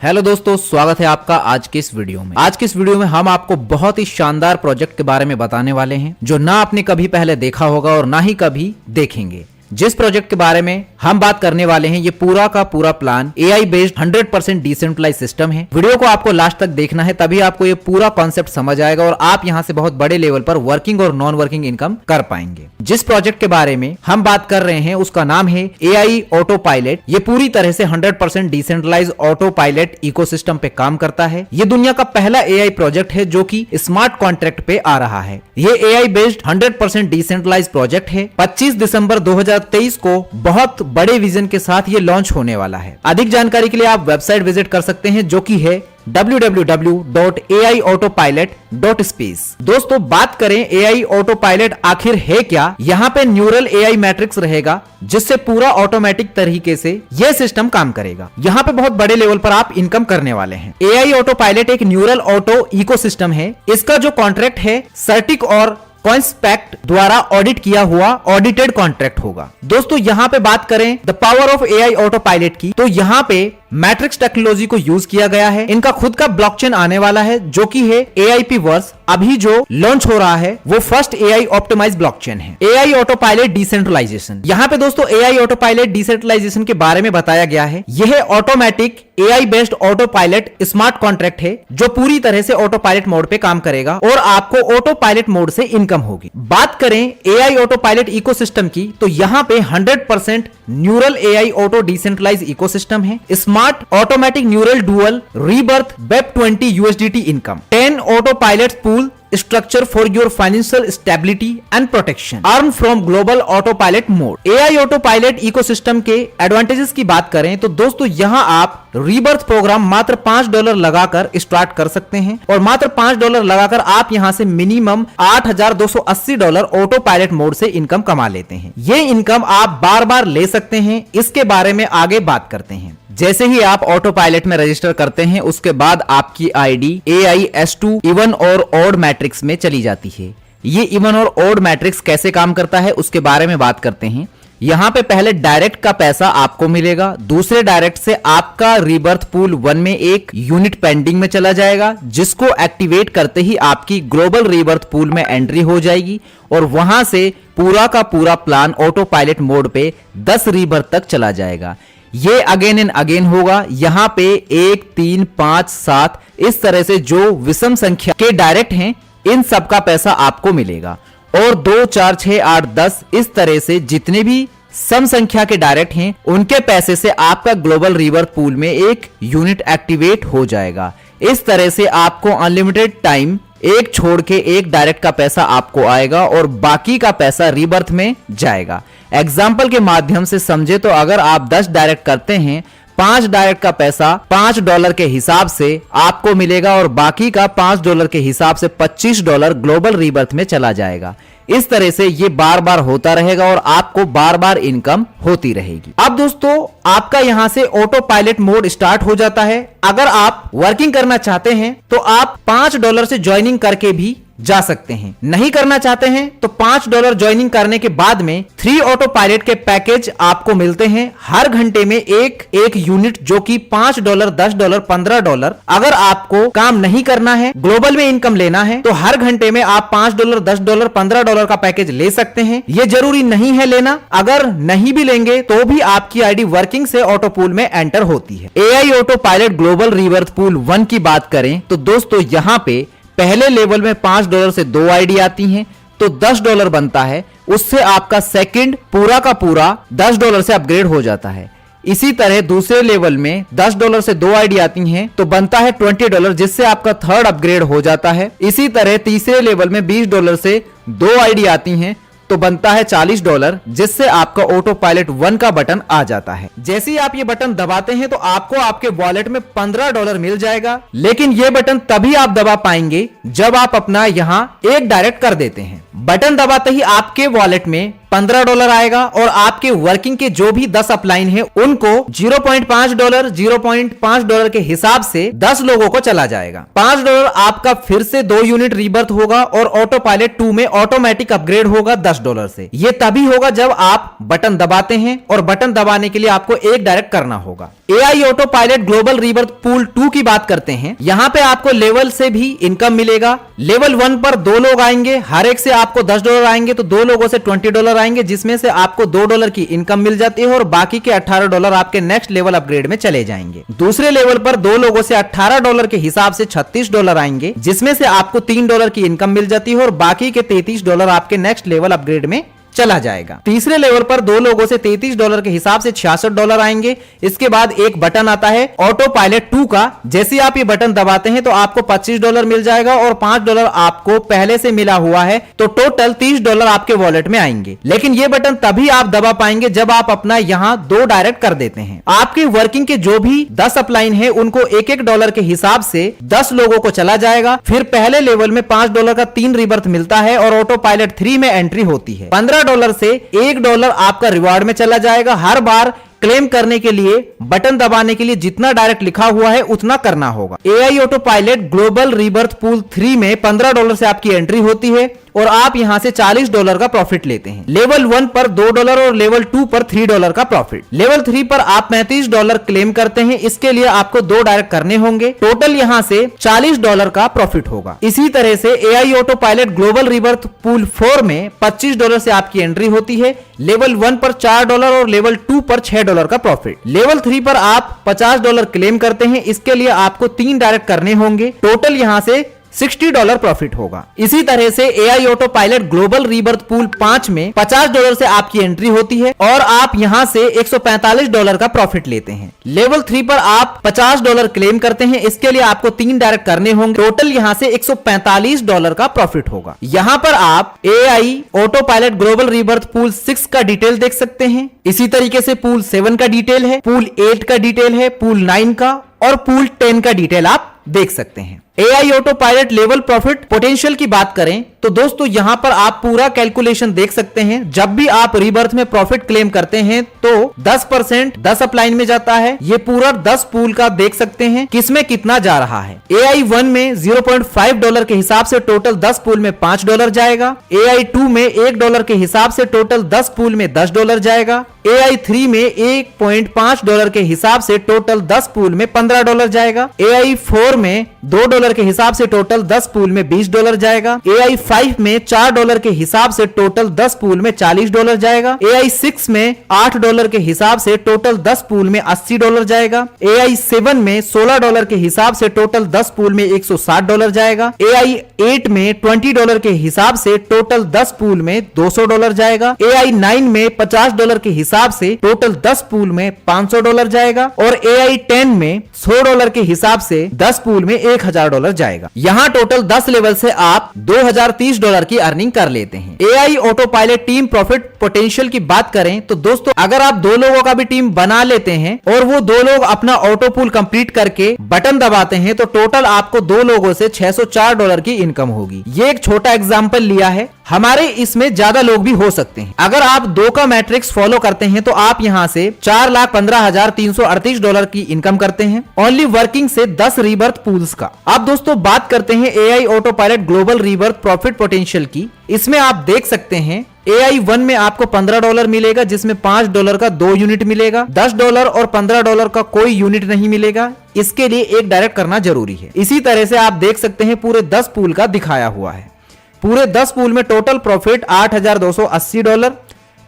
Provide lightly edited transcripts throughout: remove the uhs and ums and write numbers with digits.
Hello दोस्तों, स्वागत है आपका आज के इस वीडियो में। आज के इस वीडियो में हम आपको बहुत ही शानदार प्रोजेक्ट के बारे में बताने वाले हैं जो ना आपने कभी पहले देखा होगा और ना ही कभी देखेंगे। जिस प्रोजेक्ट के बारे में हम बात करने वाले हैं, ये पूरा का पूरा plan AI based 100% decentralise system है। वीडियो को आपको लास्ट तक देखना है, तभी आपको ये पूरा कॉन्सेप्ट समझ आएगा और आप यहाँ से बहुत बड़े लेवल पर वर्किंग और नॉन वर्किंग इनकम कर पाएंगे। जिस प्रोजेक्ट के बारे में हम बात कर रहे हैं उसका नाम है AI ऑटो पायलट। ये पूरी तरह से 100% डिसेंट्रलाइज ऑटो पायलट इकोसिस्टम पे काम करता है। ये दुनिया का पहला AI प्रोजेक्ट है जो कि स्मार्ट कॉन्ट्रैक्ट पे आ रहा है। ये AI बेस्ड 100% डिसेंट्रलाइज प्रोजेक्ट है। 25 दिसंबर 2023 को बहुत बड़े विजन के साथ ये लॉन्च होने वाला है। अधिक जानकारी के लिए आप वेबसाइट विजिट कर सकते हैं जो कि है www.aiautopilot.space। दोस्तों, बात करें AI ऑटो पायलट आखिर है क्या। यहाँ पे न्यूरल AI मैट्रिक्स रहेगा जिससे पूरा ऑटोमेटिक तरीके से यह सिस्टम काम करेगा। यहाँ पे बहुत बड़े लेवल पर आप इनकम करने वाले हैं। AI ऑटो पायलट एक न्यूरल ऑटो इकोसिस्टम है। इसका जो कॉन्ट्रैक्ट है सर्टिक और कॉन्स्पेक्ट द्वारा ऑडिट किया हुआ ऑडिटेड कॉन्ट्रैक्ट होगा। दोस्तों, यहाँ पे बात करें the power of AI auto pilot की, तो यहाँ पे मैट्रिक्स टेक्नोलॉजी को यूज किया गया है। इनका खुद का ब्लॉकचेन आने वाला है जो कि है AIP वर्स। अभी जो लॉन्च हो रहा है वो फर्स्ट AI ऑप्टिमाइज ब्लॉकचेन है। AI ऑटो पायलट डिसेंट्रलाइजेशन, यहाँ पे दोस्तों AI ऑटो पायलट डिसेंट्रलाइजेशन के बारे में बताया गया है। यह automatic AI based auto pilot smart contract है जो पूरी तरह से ऑटो पायलट मोड पे काम करेगा और आपको ऑटो पायलट मोड से इनकम होगी। बात करें AI ऑटो पायलट इकोसिस्टम की, तो यहाँ पे 100% neural AI auto decentralise ecosystem है। Smart automatic neural dual rebirth BEP20 USDT income, 10 auto pilot pool structure for your financial stability and protection earn from global autopilot mode। AI auto pilot ecosystem के advantages की बात करें तो दोस्तों, यहां आप rebirth programme मात्र $5 लगाकर स्टार्ट कर सकते हैं और मात्र $5 लगाकर आप यहां से मिनिमम $8,280 ऑटो पायलट मोड से इनकम कमा लेते हैं। ये इनकम आप बार बार ले सकते हैं। इसके बारे में आगे बात करते हैं। जैसे ही आप ऑटो पायलट में रजिस्टर करते हैं उसके बाद आपकी आईडी AIS2 इवन और ऑड मैट्रिक्स में चली जाती है। ये इवन और ऑड मैट्रिक्स कैसे काम करता है उसके बारे में बात करते हैं। यहाँ पे पहले डायरेक्ट का पैसा आपको मिलेगा, दूसरे डायरेक्ट से आपका रीबर्थ पूल 1 में एक यूनिट पेंडिंग में चला जाएगा जिसको एक्टिवेट करते ही आपकी ग्लोबल रीबर्थ पूल में एंट्री हो जाएगी और वहां से पूरा का पूरा प्लान ऑटो पायलट मोड पे 10 रीबर्थ तक चला जाएगा। ये अगेन एंड अगेन होगा। यहाँ पे 1, 3, 5, 7 इस तरह से जो विषम संख्या के डायरेक्ट हैं इन सब का पैसा आपको मिलेगा और 2, 4, 6, 8, 10 इस तरह से जितने भी सम संख्या के डायरेक्ट हैं उनके पैसे से आपका ग्लोबल रीबर्थ पूल में एक यूनिट एक्टिवेट हो जाएगा। इस तरह से आपको अनलिमिटेड टाइम एक छोड़ के एक डायरेक्ट का पैसा आपको आएगा और बाकी का पैसा रीबर्थ में जाएगा। एग्जाम्पल के माध्यम से समझे तो अगर आप 10 डायरेक्ट करते हैं, 5 डायरेक्ट का पैसा $5 के हिसाब से आपको मिलेगा और बाकी का $5 के हिसाब से $25 ग्लोबल रीबर्थ में चला जाएगा। इस तरह से ये बार बार होता रहेगा और आपको बार बार इनकम होती रहेगी। अब दोस्तों, आपका यहां से ऑटो पायलट मोड स्टार्ट हो जाता है। अगर आप वर्किंग करना चाहते हैं तो आप $5 से ज्वाइनिंग करके भी जा सकते हैं। नहीं करना चाहते हैं तो $5 ज्वाइनिंग करने के बाद में 3 ऑटो पायलट के पैकेज आपको मिलते हैं। हर घंटे में एक यूनिट जो कि $5, $10, $15। अगर आपको काम नहीं करना है, ग्लोबल में इनकम लेना है, तो हर घंटे में आप $5, $10, $15 का पैकेज ले सकते हैं। ये जरूरी नहीं है लेना। अगर नहीं भी लेंगे तो भी आपकी आईडी वर्किंग से ऑटो पूल में एंटर होती है। AI auto pilot global rebirth pool 1 की बात करें तो दोस्तों, यहाँ पे पहले लेवल में $5 से 2 आईडी आती हैं तो $10 बनता है। उससे आपका सेकंड पूरा का पूरा $10 से अपग्रेड हो जाता है। इसी तरह दूसरे लेवल में $10 से 2 आईडी आती हैं तो बनता है $20 जिससे आपका थर्ड अपग्रेड हो जाता है। इसी तरह तीसरे लेवल में $20 से 2 आईडी आती हैं तो बनता है $40 जिससे आपका ऑटो पायलट 1 का बटन आ जाता है। जैसे ही आप ये बटन दबाते हैं तो आपको आपके वॉलेट में $15 मिल जाएगा। लेकिन ये बटन तभी आप दबा पाएंगे जब आप अपना यहाँ एक डायरेक्ट कर देते हैं। बटन दबाते ही आपके वॉलेट में $15 आएगा और आपके वर्किंग के जो भी 10 अपलाइन है उनको $0.5 के हिसाब से 10 लोगों को चला जाएगा। $5 आपका फिर से 2 यूनिट रीबर्थ होगा और ऑटो पायलट 2 में ऑटोमेटिक अपग्रेड होगा $10 से। ये तभी होगा जब आप बटन दबाते हैं और बटन दबाने के लिए आपको एक डायरेक्ट करना होगा। AI auto pilot global rebirth pool 2 की बात करते हैं। यहां पे आपको लेवल से भी इनकम मिलेगा। लेवल 1 पर 2 लोग आएंगे, हर एक से आपको $10 आएंगे, तो 2 लोगों से $20 आएंगे, जिसमें से आपको $2 की इनकम मिल जाती है और बाकी के $18 आपके नेक्स्ट लेवल अपग्रेड में चले जाएंगे। दूसरे लेवल पर 2 लोगों से $18 के हिसाब से $36 आएंगे, जिसमें से आपको $3 की इनकम मिल जाती है और बाकी के $33 आपके नेक्स्ट लेवल अपग्रेड में चला जाएगा। तीसरे लेवल पर 2 लोगों से $33 के हिसाब से $66 आएंगे। इसके बाद एक बटन आता है ऑटो पायलट 2 का। जैसे आप ये बटन दबाते हैं तो आपको $25 मिल जाएगा और $5 आपको पहले से मिला हुआ है, तो टोटल $30 आपके वॉलेट में आएंगे। लेकिन ये बटन तभी आप दबा पाएंगे जब आप अपना यहाँ 2 डायरेक्ट कर देते हैं। आपके वर्किंग के जो भी 10 अपलाइन है उनको $1 के हिसाब से 10 लोगों को चला जाएगा। फिर पहले लेवल में $5 का 3 रीबर्थ मिलता है और ऑटो पायलट 3 में एंट्री होती है। $15 से $1 आपका रिवार्ड में चला जाएगा। हर बार क्लेम करने के लिए बटन दबाने के लिए जितना डायरेक्ट लिखा हुआ है उतना करना होगा। AI auto pilot global rebirth pool 3 में $15 से आपकी एंट्री होती है और आप यहां से $40 का प्रॉफिट लेते हैं। लेवल 1 पर $2 और लेवल 2 पर $3 का प्रॉफिट। लेवल 3 पर आप $35 क्लेम करते हैं। इसके लिए आपको 2 डायरेक्ट करने होंगे। टोटल यहां से $40 का प्रॉफिट होगा। इसी तरह से AI auto pilot global rebirth pool 4 में $25 से आपकी एंट्री होती है। लेवल 1 पर $4 और लेवल 2 पर $6 का प्रॉफिट। लेवल 3 पर आप $50 क्लेम करते हैं। इसके लिए आपको 3 डायरेक्ट करने होंगे। टोटल यहां से $60 प्रॉफिट होगा। इसी तरह से AI auto pilot global rebirth pool 5 में $50 से आपकी एंट्री होती है और आप यहां से $145 का प्रॉफिट लेते हैं। लेवल 3 पर आप $50 क्लेम करते हैं। इसके लिए आपको 3 डायरेक्ट करने होंगे। टोटल यहां से $145 का प्रॉफिट होगा। यहां पर आप AI auto pilot global rebirth pool 6 का डिटेल देख सकते हैं। इसी तरीके से पूल 7 का डिटेल है, पूल 8 का डिटेल है, पूल 9 का और पूल 10 का डिटेल आप देख सकते हैं। AI auto pilot level profit potential की बात करें तो दोस्तों यहां पर आप पूरा कैलकुलेशन देख सकते हैं। जब भी आप रीबर्थ में प्रॉफिट क्लेम करते हैं तो 10% 10 अपलाइन में जाता है। ये पूरा 10 पूल का देख सकते हैं किसमें कितना जा रहा है। AI 1 में $0.5 के हिसाब से टोटल 10 पूल में $5 जाएगा। AI 2 में $1 के हिसाब से टोटल 10 पूल में $10 जाएगा। AI 3 में $1.5 के हिसाब से टोटल 10 पूल में $15 जाएगा। AI 4 में $2 के हिसाब से टोटल 10 पूल में $20 जाएगा। AI 5 में $4 के हिसाब से टोटल 10 पूल में $40 जाएगा। AI 6 में $8 के हिसाब से टोटल 10 पूल में $80 जाएगा। AI 7 में $16 के हिसाब से टोटल 10 पूल में $160 जाएगा। AI 8 में $20 के हिसाब से टोटल 10 पूल में $200 जाएगा। AI 9 में $50 के हिसाब से टोटल 10 पूल में $500 जाएगा और AI 10 में $100 के हिसाब से 10 पूल में $1000 जाएगा। यहाँ टोटल 10 लेवल से आप $2030 की अर्निंग कर लेते हैं। AI auto pilot team profit potential की बात करें तो दोस्तों अगर आप 2 लोगों का भी टीम बना लेते हैं और वो 2 लोग अपना ऑटो पूल कंप्लीट करके बटन दबाते हैं तो टोटल आपको 2 लोगों से $604 की इनकम होगी। ये एक छोटा एग्जांपल लिया है, हमारे इसमें ज्यादा लोग भी हो सकते हैं। अगर आप 2 का मैट्रिक्स फॉलो करते हैं तो आप यहां से $4,15,338 की इनकम करते हैं ओनली वर्किंग से 10 रीबर्थ पूल्स का। अब दोस्तों बात करते हैं AI auto pilot global rebirth profit potential की। इसमें आप देख सकते हैं AI 1 में आपको $15 मिलेगा जिसमें $5 का 2 यूनिट मिलेगा। $10 और $15 का कोई यूनिट नहीं मिलेगा। इसके लिए एक डायरेक्ट करना जरूरी है। इसी तरह से आप देख सकते हैं पूरे 10 पूल का दिखाया हुआ है। पूरे 10 पूल में टोटल प्रॉफिट $8,280।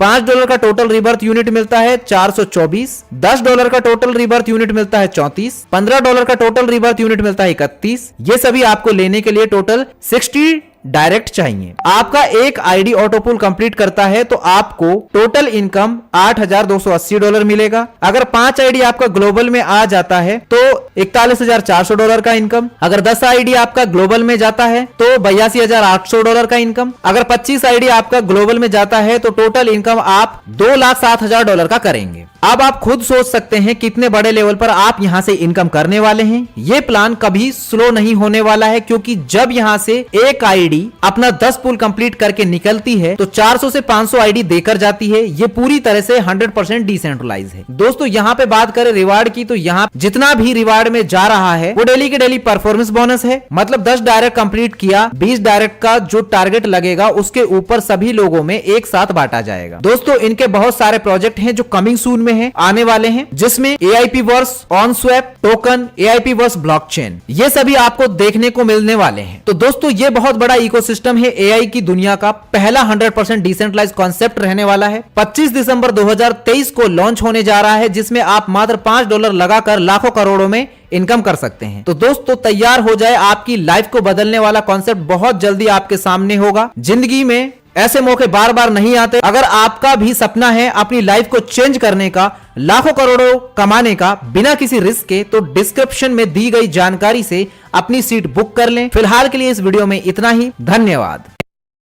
$5 का टोटल रिबर्थ यूनिट मिलता है 424। $10 का टोटल रिबर्थ यूनिट मिलता है 34। $15 का टोटल रिबर्थ यूनिट मिलता है 31। ये सभी आपको लेने के लिए टोटल 60 डायरेक्ट चाहिए। आपका एक आईडी ऑटो पूल कंप्लीट करता है तो आपको टोटल इनकम $8,280 मिलेगा। अगर 5 आईडी आपका ग्लोबल में आ जाता है तो $41,400 का इनकम। अगर 10 आईडी आपका ग्लोबल में जाता है तो $82,800 का इनकम। अगर 25 आईडी आपका ग्लोबल में जाता है तो टोटल इनकम आप $2,07,000 का करेंगे। अब आप खुद सोच सकते हैं कितने बड़े लेवल पर आप यहां से इनकम करने वाले हैं। ये प्लान कभी स्लो नहीं होने वाला है क्योंकि जब यहां से एक आईडी आईडी अपना 10 पुल कंप्लीट करके निकलती है तो 400 से 500 आईडी देकर जाती है। ये पूरी तरह से 100% डिसेंट्रलाइज है। दोस्तों यहाँ पे बात करें रिवार्ड की तो यहाँ जितना भी रिवार्ड में जा रहा है वो डेली के डेली परफॉर्मेंस बोनस है। मतलब 10 डायरेक्ट कंप्लीट किया, 20 डायरेक्ट का जो टारगेट लगेगा उसके ऊपर सभी लोगों में एक साथ बांटा जाएगा। दोस्तों इनके बहुत सारे प्रोजेक्ट हैं जो कमिंग सून में है, आने वाले हैं, जिसमें AIP verse, Onswap, token, AIP verse blockchain, ये सभी आपको देखने को मिलने वाले हैं। तो दोस्तों ये बहुत बड़ा इकोसिस्टम है AI की दुनिया का, पहला 100% डिसेंट्रलाइज कॉन्सेप्ट रहने वाला है। 25 दिसंबर 2023 को लॉन्च होने जा रहा है, जिसमें आप मात्र $5 लगाकर लाखों करोड़ों में इनकम कर सकते हैं। तो दोस्तों तैयार हो जाए, आपकी लाइफ को बदलने वाला कॉन्सेप्ट बहुत जल्दी आपके सामने होगा। जिंदगी में ऐसे मौके बार बार नहीं आते। अगर आपका भी सपना है अपनी लाइफ को चेंज करने का, लाखों करोड़ों कमाने का बिना किसी रिस्क के, तो डिस्क्रिप्शन में दी गई जानकारी से अपनी सीट बुक कर लें। फिलहाल के लिए इस वीडियो में इतना ही। धन्यवाद।